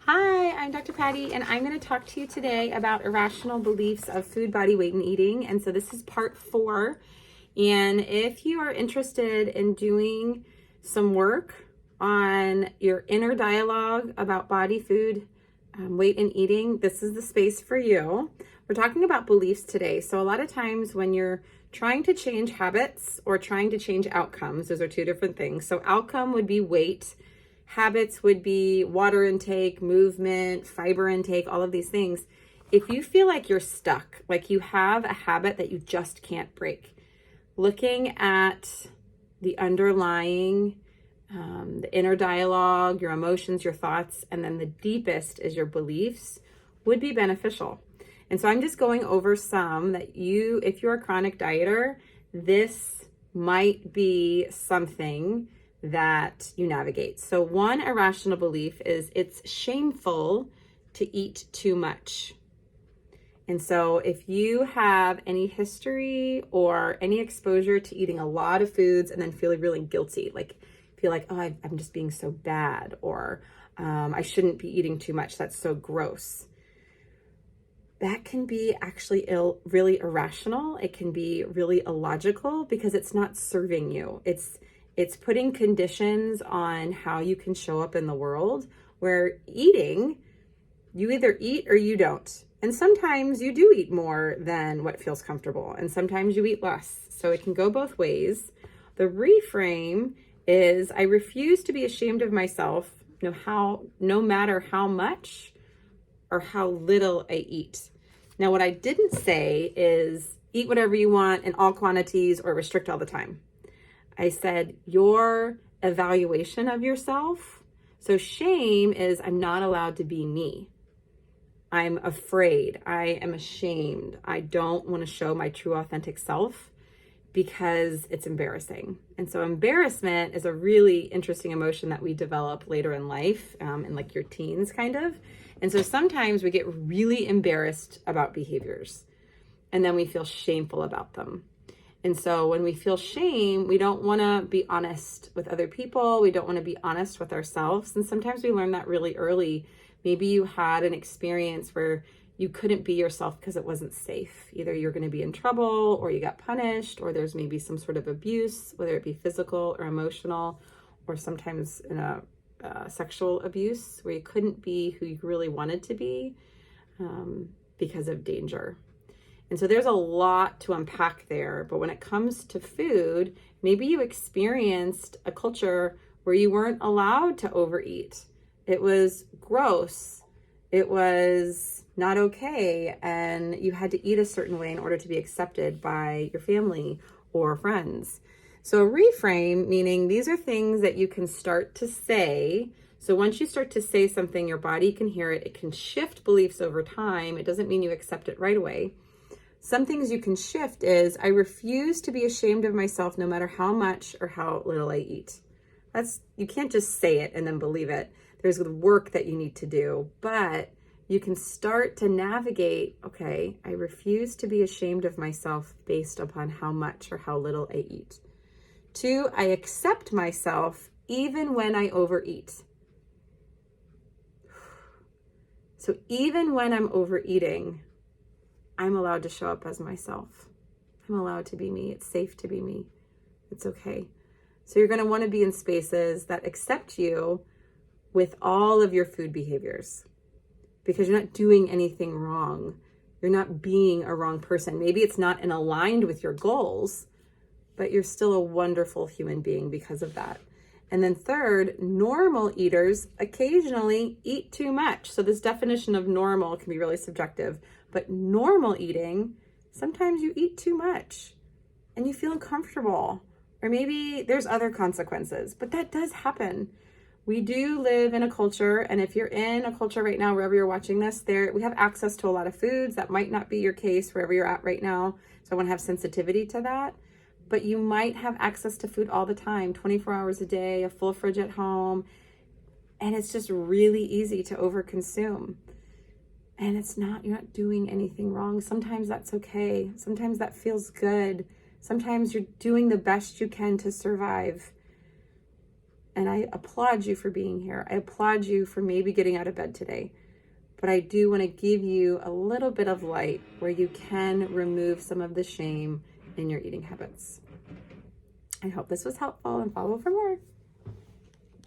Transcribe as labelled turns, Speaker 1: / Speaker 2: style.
Speaker 1: Hi, I'm Dr. Patty, and I'm going to talk to you today about irrational beliefs of food, body, weight, and eating. And so this is part 4. And if you are interested in doing some work on your inner dialogue about body, food, weight, and eating, this is the space for you. We're talking about beliefs today. So a lot of times when you're trying to change habits or trying to change outcomes, those are two different things. So outcome would be weight. Habits would be water intake, movement, fiber intake, all of these things. If you feel like you're stuck, like you have a habit that you just can't break, looking at the underlying, the inner dialogue, your emotions, your thoughts, and then the deepest is your beliefs would be beneficial. And so I'm just going over some that if you're a chronic dieter, this might be something that you navigate. So one irrational belief is it's shameful to eat too much. And so if you have any history or any exposure to eating a lot of foods and then feeling really guilty, like feel like, oh, I'm just being so bad, or I shouldn't be eating too much, that's so gross. That can be actually really irrational. It can be really illogical because it's not serving you. It's putting conditions on how you can show up in the world, where eating, you either eat or you don't. And sometimes you do eat more than what feels comfortable, and sometimes you eat less. So it can go both ways. The reframe is I refuse to be ashamed of myself, no matter how much or how little I eat. Now, what I didn't say is eat whatever you want in all quantities or restrict all the time. I said your evaluation of yourself. So shame is I'm not allowed to be me. I'm afraid. I am ashamed. I don't want to show my true authentic self because it's embarrassing. And so embarrassment is a really interesting emotion that we develop later in life, in like your teens kind of. And so sometimes we get really embarrassed about behaviors and then we feel shameful about them. And so when we feel shame, we don't want to be honest with other people. We don't want to be honest with ourselves. And sometimes we learn that really early. Maybe you had an experience where you couldn't be yourself because it wasn't safe. Either you're going to be in trouble or you got punished, or there's maybe some sort of abuse, whether it be physical or emotional, or sometimes in a sexual abuse where you couldn't be who you really wanted to be because of danger. And so there's a lot to unpack there. But when it comes to food, maybe you experienced a culture where you weren't allowed to overeat. It was gross. It was not okay. And you had to eat a certain way in order to be accepted by your family or friends. So a reframe, meaning these are things that you can start to say. So once you start to say something, your body can hear it. It can shift beliefs over time. It doesn't mean you accept it right away. Some things you can shift is I refuse to be ashamed of myself no matter how much or how little I eat. You can't just say it and then believe it. There's work that you need to do, but you can start to navigate, okay, I refuse to be ashamed of myself based upon how much or how little I eat. 2, I accept myself even when I overeat. So even when I'm overeating, I'm allowed to show up as myself. I'm allowed to be me. It's safe to be me. It's okay. So you're going to want to be in spaces that accept you with all of your food behaviors, because you're not doing anything wrong. You're not being a wrong person. Maybe it's not aligned with your goals, but you're still a wonderful human being because of that. And then 3rd, normal eaters occasionally eat too much. So this definition of normal can be really subjective, but normal eating, sometimes you eat too much and you feel uncomfortable, or maybe there's other consequences, but that does happen. We do live in a culture, and if you're in a culture right now, wherever you're watching this, we have access to a lot of foods. That might not be your case wherever you're at right now. So I want to have sensitivity to that. But you might have access to food all the time, 24 hours a day, a full fridge at home. And it's just really easy to overconsume. And you're not doing anything wrong. Sometimes that's okay. Sometimes that feels good. Sometimes you're doing the best you can to survive. And I applaud you for being here. I applaud you for maybe getting out of bed today. But I do want to give you a little bit of light where you can remove some of the shame in your eating habits. I hope this was helpful, and follow for more.